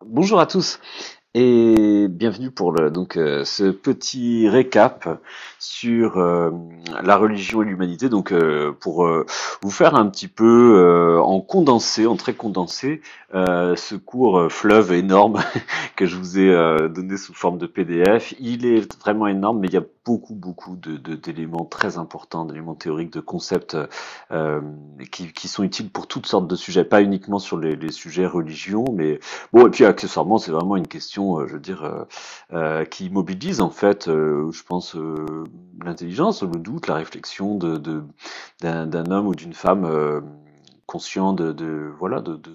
Bonjour à tous et bienvenue pour ce petit récap sur la religion et l'humanité. Pour vous faire un petit peu en condensé, en très condensé, ce cours fleuve énorme que je vous ai donné sous forme de PDF. Il est vraiment énorme, mais il y a beaucoup d'éléments très importants, d'éléments théoriques, de concepts euh, qui sont utiles pour toutes sortes de sujets, pas uniquement sur les sujets religion, mais bon, et puis accessoirement, c'est vraiment une question, je veux dire, qui mobilise en fait, je pense, l'intelligence, le doute, la réflexion d'un homme ou d'une femme conscient de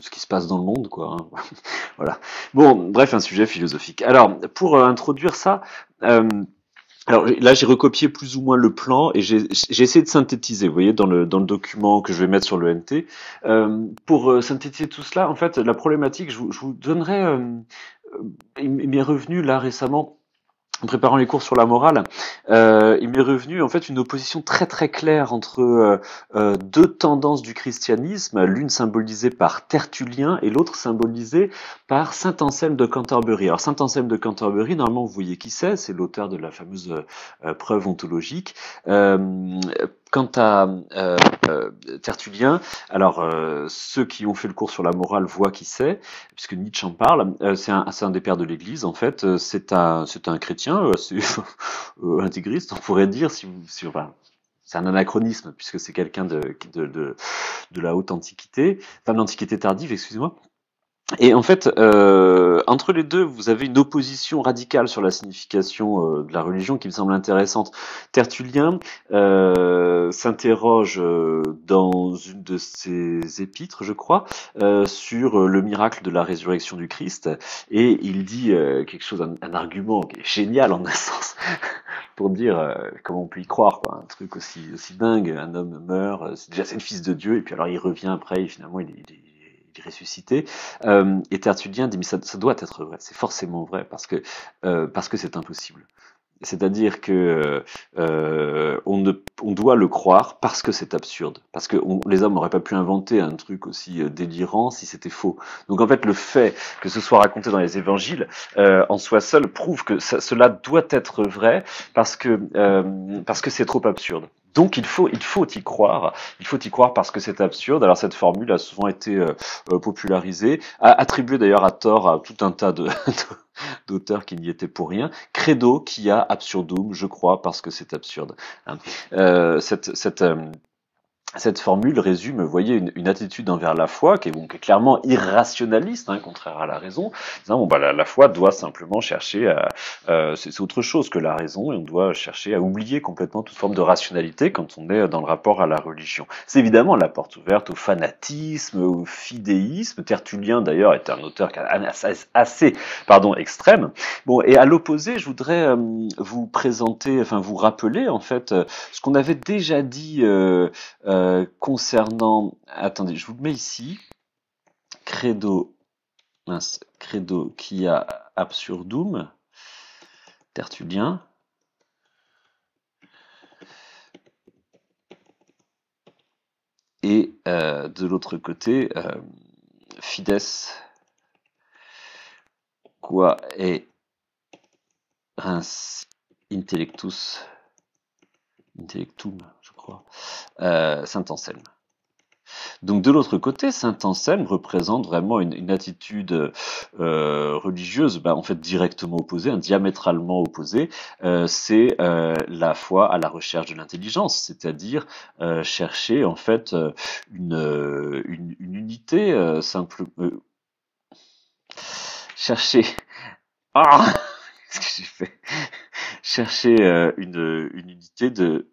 ce qui se passe dans le monde, quoi. Hein. Voilà. Bon, bref, un sujet philosophique. Alors, pour introduire ça. Alors là, j'ai recopié plus ou moins le plan et j'ai essayé de synthétiser, vous voyez, dans le document que je vais mettre sur le NT. Pour synthétiser tout cela, en fait, la problématique, je vous donnerai, il m'est revenu là récemment en préparant les cours sur la morale, il m'est revenu en fait une opposition très claire entre deux tendances du christianisme, l'une symbolisée par Tertullien et l'autre symbolisée par Saint Anselme de Canterbury. Alors Saint Anselme de Canterbury, normalement vous voyez qui c'est l'auteur de la fameuse preuve ontologique. Quant à Tertullien, alors ceux qui ont fait le cours sur la morale voient qui c'est, puisque Nietzsche en parle. C'est un des pères de l'Église en fait. C'est un chrétien assez intégriste, on pourrait dire, enfin, c'est un anachronisme puisque c'est quelqu'un de la haute antiquité, enfin de l'antiquité tardive, excusez-moi. Et en fait, entre les deux, vous avez une opposition radicale sur la signification de la religion qui me semble intéressante. Tertullien s'interroge dans une de ses épîtres, je crois, sur le miracle de la résurrection du Christ, et il dit quelque chose, un argument qui est génial en un sens, pour dire comment on peut y croire, quoi. Un truc aussi dingue, un homme meurt, c'est le fils de Dieu, et puis alors il revient après, et finalement il est ressuscité. Et Tertullien dit mais ça doit être vrai, c'est forcément vrai parce que c'est impossible. C'est-à-dire que on doit le croire parce que c'est absurde, parce que les hommes n'auraient pas pu inventer un truc aussi délirant si c'était faux. Donc en fait, le fait que ce soit raconté dans les évangiles en soi seul prouve que cela doit être vrai parce que c'est trop absurde. Donc il faut y croire. Il faut y croire parce que c'est absurde. Alors cette formule a souvent été popularisée, attribuée d'ailleurs à tort à tout un tas d'auteurs qui n'y étaient pour rien. Credo qui a absurdum, je crois, parce que c'est absurde. Hein. Cette formule résume, vous voyez, une attitude envers la foi qui est clairement irrationaliste, hein, contraire à la raison. Disant, bon, bah, la foi doit simplement chercher c'est autre chose que la raison, et on doit chercher à oublier complètement toute forme de rationalité quand on est dans le rapport à la religion. C'est évidemment la porte ouverte au fanatisme, au fidéisme. Tertullien, d'ailleurs, est un auteur assez extrême. Bon, et à l'opposé, je voudrais vous présenter, enfin vous rappeler en fait ce qu'on avait déjà dit concernant, attendez, je vous le mets ici, Credo, Credo qui a absurdum, Tertullien, et de l'autre côté, Fides, qua est res intellectum, je crois, Saint Anselme. Donc de l'autre côté, Saint Anselme représente vraiment une attitude religieuse, en fait directement opposée, diamétralement opposée. C'est la foi à la recherche de l'intelligence, c'est-à-dire chercher en fait une unité simple, chercher. Ah, qu'est-ce que j'ai fait? Chercher une unité de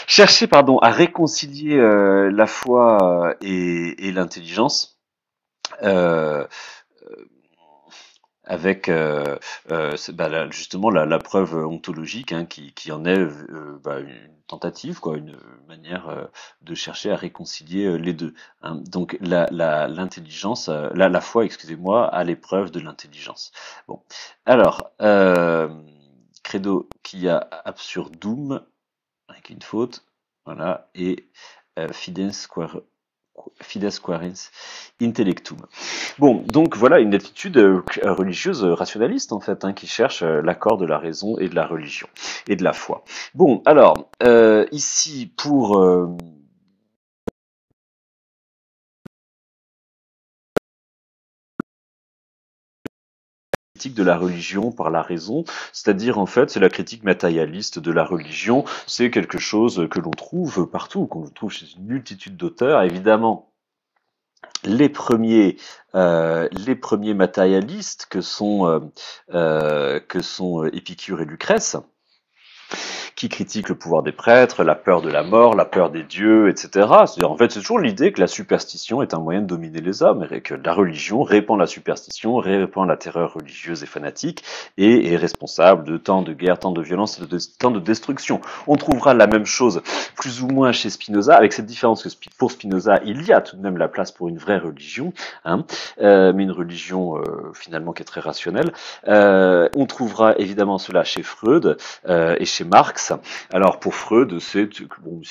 chercher, pardon, à réconcilier la foi et l'intelligence euh, avec justement la preuve ontologique hein, qui en est une tentative, quoi, une manière de chercher à réconcilier les deux. Hein. Donc l'intelligence, la foi, excusez-moi, à l'épreuve de l'intelligence. Bon, alors credo qui a absurdum avec une faute, voilà, et Fides quaerens intellectum. Bon, donc voilà une attitude religieuse rationaliste en fait, hein, qui cherche l'accord de la raison et de la religion et de la foi. Bon, alors ici pour critique de la religion par la raison, c'est-à-dire en fait c'est la critique matérialiste de la religion, c'est quelque chose que l'on trouve partout, qu'on trouve chez une multitude d'auteurs, évidemment. Les premiers matérialistes que sont Épicure et Lucrèce, qui critique le pouvoir des prêtres, la peur de la mort, la peur des dieux, etc. C'est-à-dire, en fait, c'est toujours l'idée que la superstition est un moyen de dominer les hommes, et que la religion répand la superstition, répand la terreur religieuse et fanatique, et est responsable de tant de guerres, tant de violences, tant de destruction. On trouvera la même chose, plus ou moins chez Spinoza, avec cette différence que pour Spinoza, il y a tout de même la place pour une vraie religion, hein, mais une religion finalement qui est très rationnelle. On trouvera évidemment cela chez Freud et chez Marx. Alors pour Freud, c'est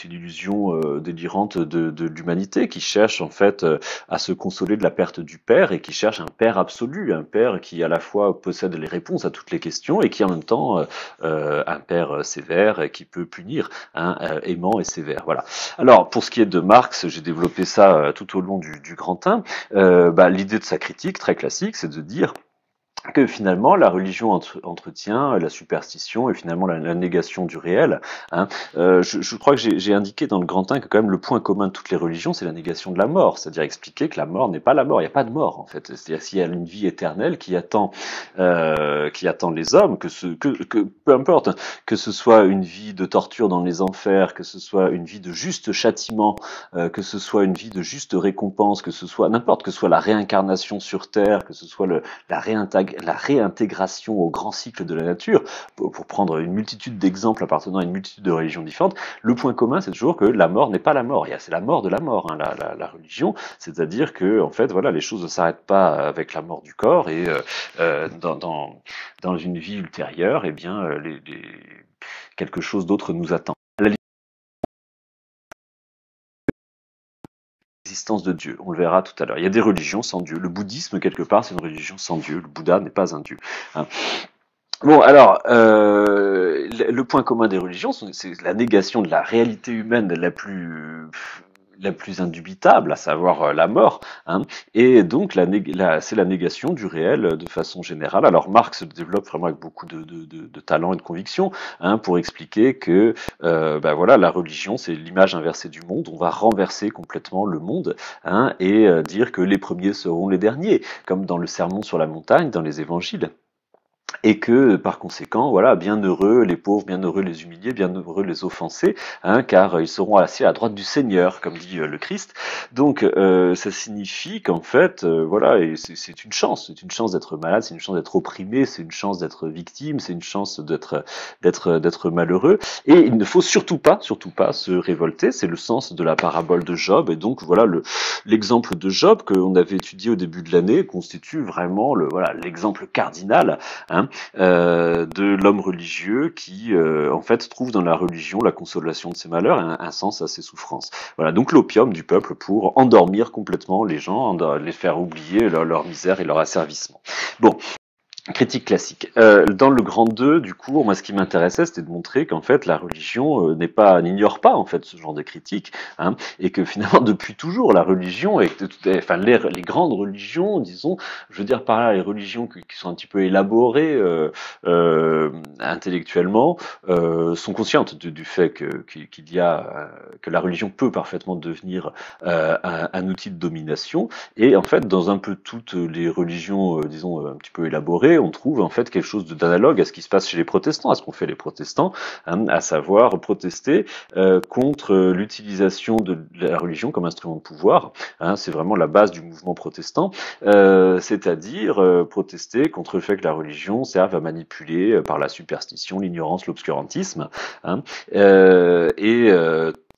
l'illusion délirante de l'humanité qui cherche en fait à se consoler de la perte du père et qui cherche un père absolu, un père qui à la fois possède les réponses à toutes les questions et qui en même temps un père sévère qui peut punir, hein, aimant et sévère. Voilà. Alors pour ce qui est de Marx, j'ai développé ça tout au long du Grand 1. L'idée de sa critique très classique, c'est de dire que finalement la religion entretient la superstition et finalement la négation du réel. Hein. Je crois que j'ai indiqué dans le Grand 1 que quand même le point commun de toutes les religions, c'est la négation de la mort, c'est-à-dire expliquer que la mort n'est pas la mort, il n'y a pas de mort en fait. C'est-à-dire s'il y a une vie éternelle qui attend les hommes, que peu importe, que ce soit une vie de torture dans les enfers, que ce soit une vie de juste châtiment, que ce soit une vie de juste récompense, que ce soit n'importe, que ce soit la réincarnation sur Terre, que ce soit la réintégration au grand cycle de la nature, pour prendre une multitude d'exemples appartenant à une multitude de religions différentes, le point commun, c'est toujours que la mort n'est pas la mort. C'est la mort de la mort, hein, la religion. C'est-à-dire que, en fait, voilà, les choses ne s'arrêtent pas avec la mort du corps et dans une vie ultérieure, eh bien, quelque chose d'autre nous attend. L'existence de Dieu. On le verra tout à l'heure. Il y a des religions sans Dieu. Le bouddhisme, quelque part, c'est une religion sans Dieu. Le Bouddha n'est pas un Dieu. Hein. Bon, alors, le point commun des religions, c'est la négation de la réalité humaine la plus indubitable, à savoir la mort, hein, et donc c'est la négation du réel de façon générale. Alors Marx le développe vraiment avec beaucoup de talent et de conviction, hein, pour expliquer que voilà, la religion c'est l'image inversée du monde. On va renverser complètement le monde, hein, et dire que les premiers seront les derniers, comme dans le Sermon sur la montagne, dans les évangiles. Et que par conséquent, voilà, bienheureux les pauvres, bienheureux les humiliés, bienheureux les offensés, hein, car ils seront assis à la droite du Seigneur, comme dit le Christ. Donc ça signifie qu'en fait, voilà, et c'est une chance d'être malade, c'est une chance d'être opprimé, c'est une chance d'être victime, c'est une chance d'être malheureux. Et il ne faut surtout pas se révolter. C'est le sens de la parabole de Job. Et donc voilà, l'exemple de Job qu'on avait étudié au début de l'année constitue vraiment l'exemple cardinal, hein, de l'homme religieux qui, en fait, trouve dans la religion la consolation de ses malheurs et un sens à ses souffrances. Voilà, donc l'opium du peuple pour endormir complètement les gens, les faire oublier leur misère et leur asservissement. Bon. Critique classique. Dans le Grand 2 du cours, moi ce qui m'intéressait, c'était de montrer qu'en fait la religion n'ignore pas en fait ce genre de critique, hein, et que finalement depuis toujours la religion, enfin les grandes religions, disons, je veux dire par là les religions qui sont un petit peu élaborées intellectuellement, sont conscientes du fait qu'il y a que la religion peut parfaitement devenir un outil de domination, et en fait dans un peu toutes les religions, disons un petit peu élaborées, on trouve en fait quelque chose d'analogue à ce qui se passe chez les protestants, à ce qu'ont fait les protestants, hein, à savoir protester contre l'utilisation de la religion comme instrument de pouvoir. Hein, c'est vraiment la base du mouvement protestant, c'est-à-dire protester contre le fait que la religion serve à manipuler par la superstition, l'ignorance, l'obscurantisme, hein, et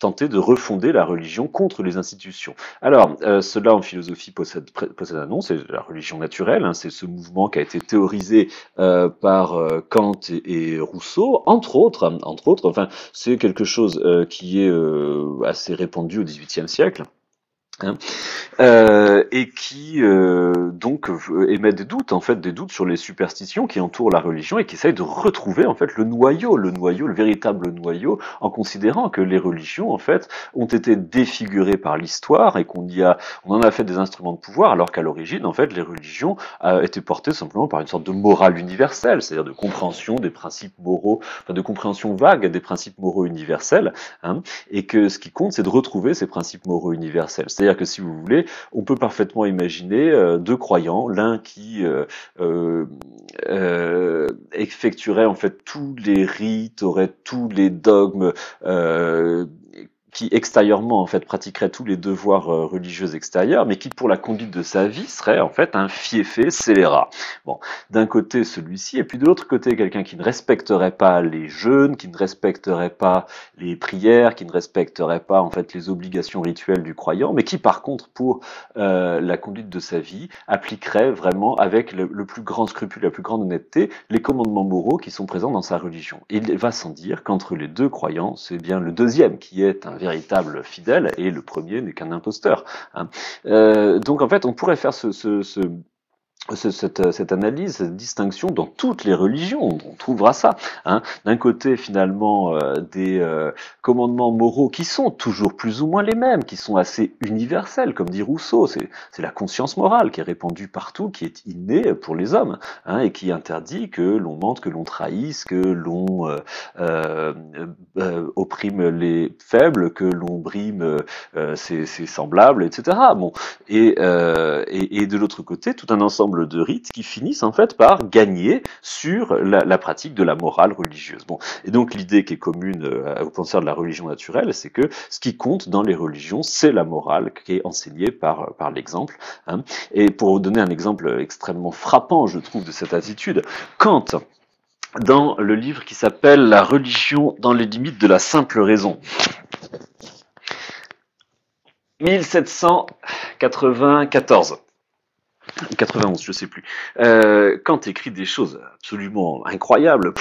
tenter de refonder la religion contre les institutions. Alors, cela en philosophie possède un nom, c'est la religion naturelle, hein, c'est ce mouvement qui a été théorisé par Kant et Rousseau, entre autres, enfin, c'est quelque chose qui est assez répandu au XVIIIe siècle. Hein, et qui donc émet des doutes, en fait, des doutes sur les superstitions qui entourent la religion et qui essayent de retrouver en fait le noyau, le véritable noyau, en considérant que les religions en fait ont été défigurées par l'histoire et on en a fait des instruments de pouvoir, alors qu'à l'origine en fait les religions étaient portées simplement par une sorte de morale universelle, c'est-à-dire de compréhension des principes moraux, enfin de compréhension vague des principes moraux universels, hein, et que ce qui compte c'est de retrouver ces principes moraux universels. C'est-à-dire que si vous voulez, on peut parfaitement imaginer deux croyants, l'un qui effectuerait en fait tous les rites, aurait tous les dogmes, qui extérieurement en fait pratiquerait tous les devoirs religieux extérieurs, mais qui pour la conduite de sa vie serait en fait un fiefé scélérat. Bon, d'un côté celui-ci, et puis de l'autre côté quelqu'un qui ne respecterait pas les jeûnes, qui ne respecterait pas les prières, qui ne respecterait pas en fait les obligations rituelles du croyant, mais qui par contre pour la conduite de sa vie appliquerait vraiment avec le plus grand scrupule, la plus grande honnêteté, les commandements moraux qui sont présents dans sa religion. Et il va sans dire qu'entre les deux croyants, c'est bien le deuxième qui est un véritable fidèle et le premier n'est qu'un imposteur. Hein. Donc en fait, on pourrait faire cette analyse, cette distinction dans toutes les religions, on trouvera ça. Hein. D'un côté, finalement, des commandements moraux qui sont toujours plus ou moins les mêmes, qui sont assez universels, comme dit Rousseau, c'est la conscience morale qui est répandue partout, qui est innée pour les hommes, hein, et qui interdit que l'on mente, que l'on trahisse, que l'on opprime les faibles, que l'on brime ses semblables, etc. Bon, et de l'autre côté, tout un ensemble de rites qui finissent en fait par gagner sur la pratique de la morale religieuse. Bon, et donc l'idée qui est commune aux penseurs de la religion naturelle, c'est que ce qui compte dans les religions, c'est la morale qui est enseignée par l'exemple. Hein. Et pour vous donner un exemple extrêmement frappant, je trouve, de cette attitude, Kant, dans le livre qui s'appelle La religion dans les limites de la simple raison, 1794. 91, je sais plus. Kant écrit des choses absolument incroyables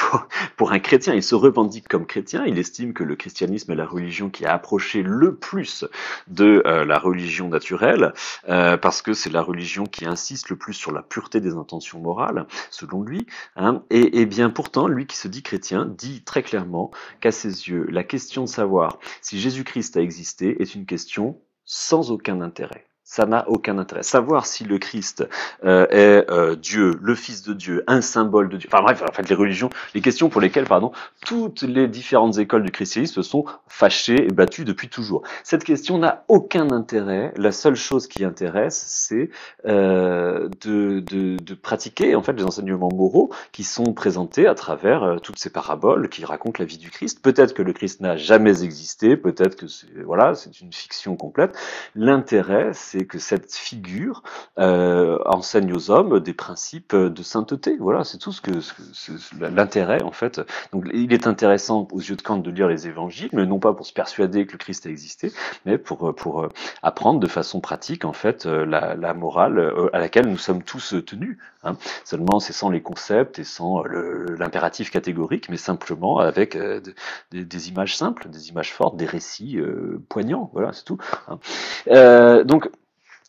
pour un chrétien. Il se revendique comme chrétien. Il estime que le christianisme est la religion qui a approché le plus de la religion naturelle, parce que c'est la religion qui insiste le plus sur la pureté des intentions morales, selon lui. Hein. Et bien pourtant, lui qui se dit chrétien, dit très clairement qu'à ses yeux, la question de savoir si Jésus-Christ a existé est une question sans aucun intérêt. Ça n'a aucun intérêt. Savoir si le Christ est Dieu, le Fils de Dieu, un symbole de Dieu. Enfin bref, en fait, les religions, les questions pour lesquelles, toutes les différentes écoles du christianisme se sont fâchées et battues depuis toujours. Cette question n'a aucun intérêt. La seule chose qui intéresse, c'est de pratiquer en fait les enseignements moraux qui sont présentés à travers toutes ces paraboles qui racontent la vie du Christ. Peut-être que le Christ n'a jamais existé, peut-être que c'est une fiction complète. L'intérêt, c'est que cette figure enseigne aux hommes des principes de sainteté. Voilà, c'est tout l'intérêt en fait. Donc il est intéressant aux yeux de Kant de lire les évangiles, mais non pas pour se persuader que le Christ a existé, mais pour apprendre de façon pratique en fait la morale à laquelle nous sommes tous tenus. Hein. Seulement c'est sans les concepts et sans l'impératif catégorique, mais simplement avec des images simples, des images fortes, des récits poignants. Voilà, c'est tout. Hein. Donc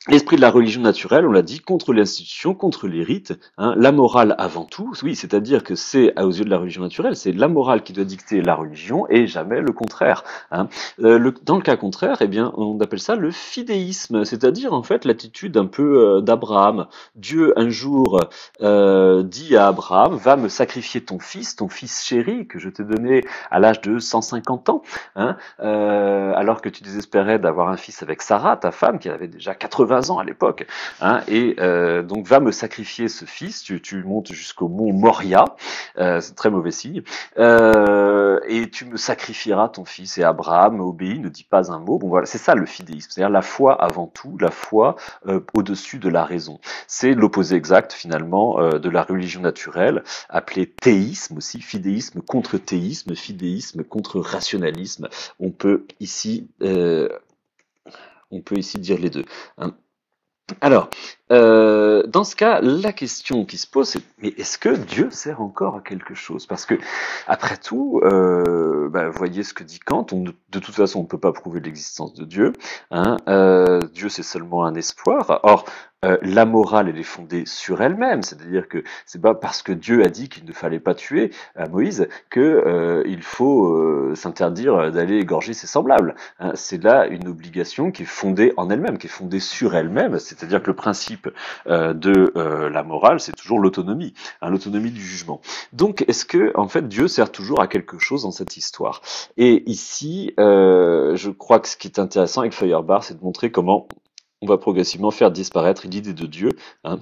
l'esprit de la religion naturelle, on l'a dit, contre l'institution, contre les rites, hein, la morale avant tout, oui, c'est-à-dire que c'est, aux yeux de la religion naturelle, c'est la morale qui doit dicter la religion et jamais le contraire. Hein. Dans le cas contraire, eh bien, on appelle ça le fidéisme, c'est-à-dire en fait l'attitude un peu d'Abraham. Dieu un jour dit à Abraham, va me sacrifier ton fils chéri que je t'ai donné à l'âge de 150 ans, hein, alors que tu désespérais d'avoir un fils avec Sarah, ta femme, qui avait déjà 80 80 ans à l'époque, hein, et donc va me sacrifier ce fils. Tu montes jusqu'au mont Moria, c'est très mauvais signe, et tu me sacrifieras ton fils. Et Abraham obéit, ne dit pas un mot. Bon voilà, c'est ça le fidéisme, c'est-à-dire la foi avant tout, la foi au-dessus de la raison. C'est l'opposé exact finalement de la religion naturelle, appelée théisme aussi, fidéisme contre théisme, fidéisme contre rationalisme. On peut ici dire les deux, hein. Alors, dans ce cas, la question qui se pose, c'est mais est-ce que Dieu sert encore à quelque chose? Parce que, après tout, voyez ce que dit Kant, de toute façon, on ne peut pas prouver l'existence de Dieu, hein, Dieu, c'est seulement un espoir. Or, la morale, elle est fondée sur elle-même, c'est-à-dire que c'est pas parce que Dieu a dit qu'il ne fallait pas tuer à Moïse que il faut s'interdire d'aller égorger ses semblables, hein. C'est là une obligation qui est fondée en elle-même, qui est fondée sur elle-même, c'est-à-dire que le principe de la morale, c'est toujours l'autonomie, hein, l'autonomie du jugement. Donc, est-ce que en fait Dieu sert toujours à quelque chose dans cette histoire? Et ici, je crois que ce qui est intéressant avec Feuerbach, c'est de montrer comment on va progressivement faire disparaître l'idée de Dieu, hein.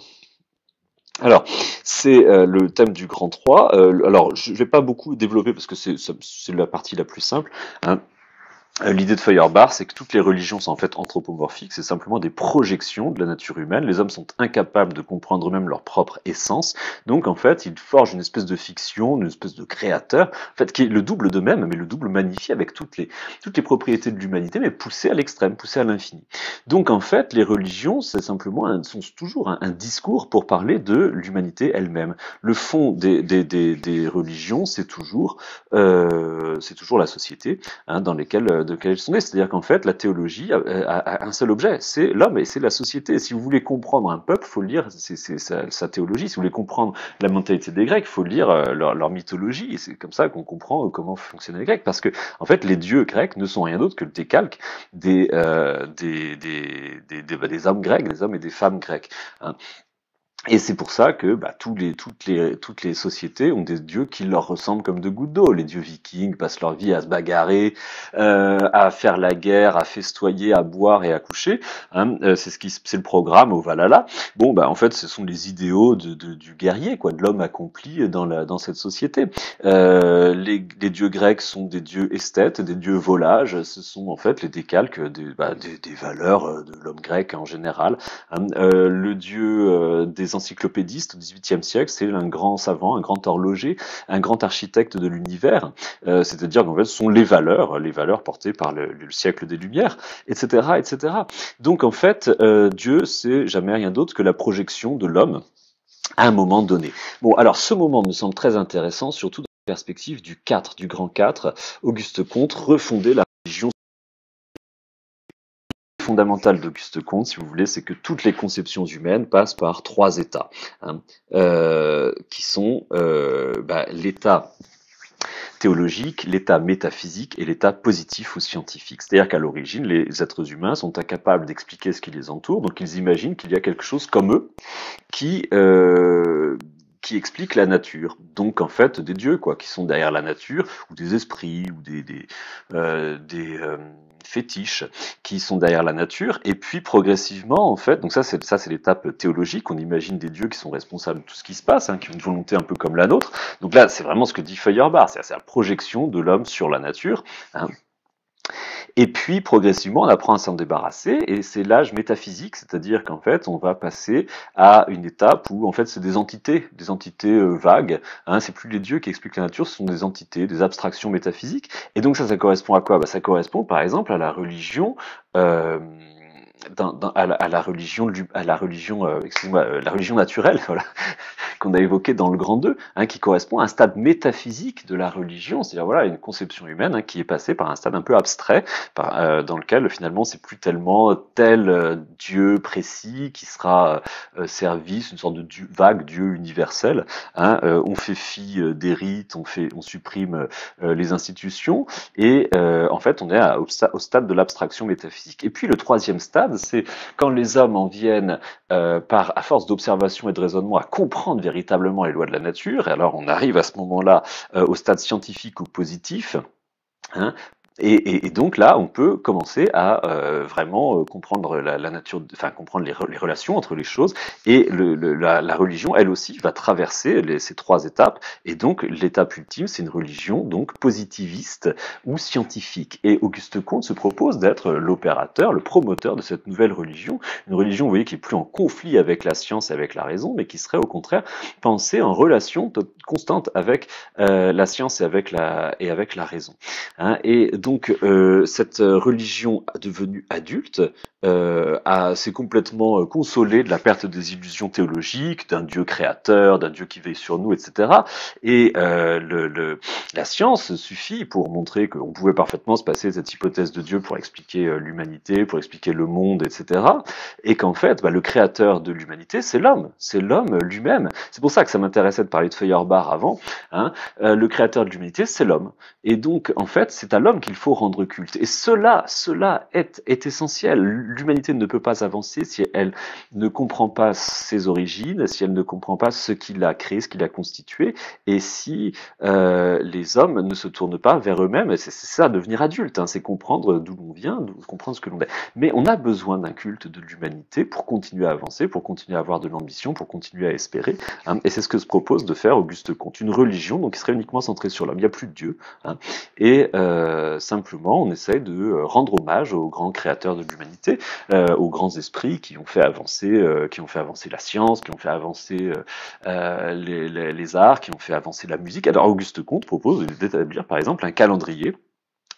Alors, c'est le thème du grand 3. Alors, je ne vais pas beaucoup développer parce que c'est la partie la plus simple, hein. L'idée de Feuerbach, c'est que toutes les religions sont en fait anthropomorphiques, c'est simplement des projections de la nature humaine. Les hommes sont incapables de comprendre eux-mêmes leur propre essence, donc en fait, ils forgent une espèce de fiction, une espèce de créateur, en fait, qui est le double d'eux-mêmes, mais le double magnifié avec toutes les propriétés de l'humanité, mais poussées à l'extrême, poussées à l'infini. Donc en fait, les religions, c'est simplement sont toujours un discours pour parler de l'humanité elle-même. Le fond des religions, c'est toujours la société, hein, dans de quels sont nés. C'est-à-dire qu'en fait, la théologie a un seul objet, c'est l'homme et c'est la société. Si vous voulez comprendre un peuple, il faut lire sa théologie. Si vous voulez comprendre la mentalité des Grecs, il faut lire leur mythologie. Et c'est comme ça qu'on comprend comment fonctionnaient les Grecs. Parce que, en fait, les dieux grecs ne sont rien d'autre que le décalque des hommes grecs, des hommes et des femmes grecs, hein. Et c'est pour ça que toutes les sociétés ont des dieux qui leur ressemblent comme de gouttes d'eau. Les dieux vikings passent leur vie à se bagarrer, à faire la guerre, à festoyer, à boire et à coucher, hein. C'est le programme au Valhalla. Bon, en fait, ce sont les idéaux du guerrier, quoi, de l'homme accompli dans cette société. Les dieux grecs sont des dieux esthètes, des dieux volages. Ce sont en fait les décalques des valeurs de l'homme grec en général, hein. Le dieu des encyclopédistes au XVIIIe siècle, c'est un grand savant, un grand horloger, un grand architecte de l'univers, c'est-à-dire qu'en fait ce sont les valeurs portées par le siècle des Lumières, etc., etc. Donc en fait, Dieu, c'est jamais rien d'autre que la projection de l'homme à un moment donné. Bon, alors ce moment me semble très intéressant, surtout dans la perspective du grand 4, Auguste Comte, refonder la religion fondamentale d'Auguste Comte, si vous voulez, c'est que toutes les conceptions humaines passent par 3 états, hein, qui sont l'état théologique, l'état métaphysique et l'état positif ou scientifique. C'est-à-dire qu'à l'origine, les êtres humains sont incapables d'expliquer ce qui les entoure, donc ils imaginent qu'il y a quelque chose comme eux qui explique la nature. Donc en fait des dieux, quoi, qui sont derrière la nature, ou des esprits, ou des fétiches qui sont derrière la nature. Et puis progressivement, en fait, donc ça c'est l'étape théologique. On imagine des dieux qui sont responsables de tout ce qui se passe, hein, qui ont une volonté un peu comme la nôtre. Donc là, c'est vraiment ce que dit Feuerbach, c'est la projection de l'homme sur la nature, hein. Et puis, progressivement, on apprend à s'en débarrasser, et c'est l'âge métaphysique, c'est-à-dire qu'en fait, on va passer à une étape où, en fait, c'est des entités vagues, hein, c'est plus les dieux qui expliquent la nature, ce sont des entités, des abstractions métaphysiques. Et donc ça correspond à quoi? Ça correspond, par exemple, à la religion, à la religion, la religion naturelle, voilà, qu'on a évoqué dans le Grand 2, hein, qui correspond à un stade métaphysique de la religion, c'est-à-dire voilà une conception humaine, hein, qui est passée par un stade un peu abstrait, dans lequel finalement c'est plus tellement tel Dieu précis qui sera servi, une sorte de vague Dieu universel, hein. On fait fi des rites, on supprime les institutions, et en fait on est au stade de l'abstraction métaphysique. Et puis le 3e stade, c'est quand les hommes en viennent à force d'observation et de raisonnement à comprendre véritablement les lois de la nature, et alors on arrive à ce moment-là au stade scientifique ou positif, hein, Et donc là, on peut commencer à vraiment comprendre la nature, enfin comprendre les relations entre les choses. Et la religion, elle aussi, va traverser ces trois étapes. Et donc l'étape ultime, c'est une religion donc positiviste ou scientifique. Et Auguste Comte se propose d'être l'opérateur, le promoteur de cette nouvelle religion, une religion, vous voyez, qui est plus en conflit avec la science et avec la raison, mais qui serait au contraire pensée en relation constante avec la science et avec la raison. Hein, et donc cette religion devenue adulte s'est complètement consolée de la perte des illusions théologiques, d'un Dieu créateur, d'un Dieu qui veille sur nous, etc. Et la science suffit pour montrer qu'on pouvait parfaitement se passer de cette hypothèse de Dieu pour expliquer l'humanité, pour expliquer le monde, etc. Et qu'en fait, le créateur de l'humanité, c'est l'homme lui-même. C'est pour ça que ça m'intéressait de parler de Feuerbach avant. Hein. Le créateur de l'humanité, c'est l'homme. Et donc, en fait, c'est à l'homme qu'il faut rendre culte. Et cela est essentiel. L'humanité ne peut pas avancer si elle ne comprend pas ses origines, si elle ne comprend pas ce qui l'a créé, ce qui l'a constitué, et si les hommes ne se tournent pas vers eux-mêmes. C'est ça, devenir adulte, hein, c'est comprendre d'où l'on vient, comprendre ce que l'on est. Mais on a besoin d'un culte de l'humanité pour continuer à avancer, pour continuer à avoir de l'ambition, pour continuer à espérer. Hein, et c'est ce que se propose de faire Auguste Comte. Une religion donc, qui serait uniquement centrée sur l'homme. Il n'y a plus de Dieu. Hein, et simplement, on essaye de rendre hommage aux grands créateurs de l'humanité, aux grands esprits qui ont fait avancer la science, qui ont fait avancer les arts, qui ont fait avancer la musique. Alors Auguste Comte propose d'établir par exemple un calendrier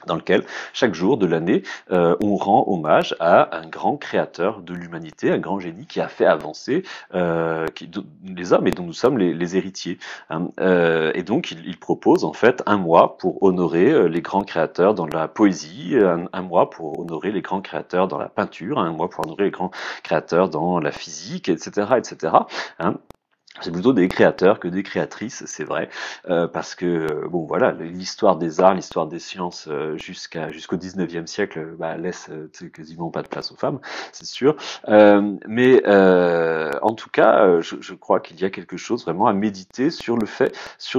dans lequel chaque jour de l'année, on rend hommage à un grand créateur de l'humanité, un grand génie qui a fait avancer les hommes et dont nous sommes les héritiers. Hein. Et donc, il propose en fait un mois pour honorer les grands créateurs dans la poésie, un mois pour honorer les grands créateurs dans la peinture, un mois pour honorer les grands créateurs dans la physique, etc., etc. Hein. C'est plutôt des créateurs que des créatrices, c'est vrai, parce que bon voilà, l'histoire des arts, l'histoire des sciences jusqu'au 19e siècle laisse quasiment pas de place aux femmes, c'est sûr. Mais en tout cas, je crois qu'il y a quelque chose vraiment à méditer sur le fait, ce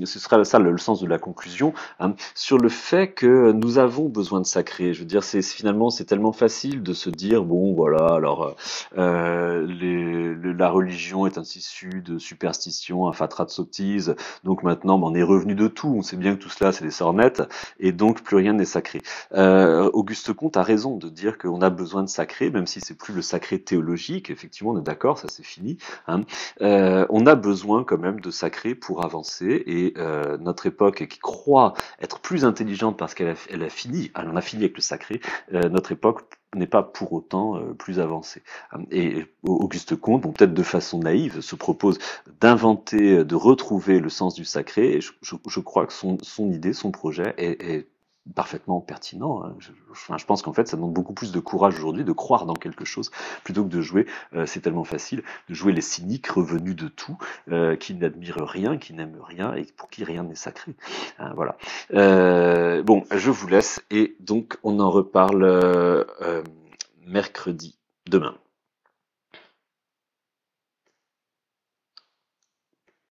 sera ça le sens de la conclusion, hein, sur le fait que nous avons besoin de sacré. Je veux dire, finalement c'est tellement facile de se dire bon voilà, alors la religion est ainsi de superstition, un fatras de sottises, donc maintenant on est revenu de tout, on sait bien que tout cela c'est des sornettes, et donc plus rien n'est sacré. Auguste Comte a raison de dire qu'on a besoin de sacré, même si c'est plus le sacré théologique, effectivement on est d'accord, ça c'est fini, hein. On a besoin quand même de sacré pour avancer, et notre époque qui croit être plus intelligente parce qu'elle a fini, elle en a fini avec le sacré, notre époque n'est pas pour autant plus avancé. Et Auguste Comte, bon, peut-être de façon naïve, se propose d'inventer, de retrouver le sens du sacré, et je crois que son idée, son projet est parfaitement pertinent. Hein. Je pense qu'en fait, ça demande beaucoup plus de courage aujourd'hui de croire dans quelque chose plutôt que de jouer, c'est tellement facile, de jouer les cyniques revenus de tout, qui n'admirent rien, qui n'aiment rien et pour qui rien n'est sacré. Hein, voilà. Bon, je vous laisse et donc on en reparle mercredi demain.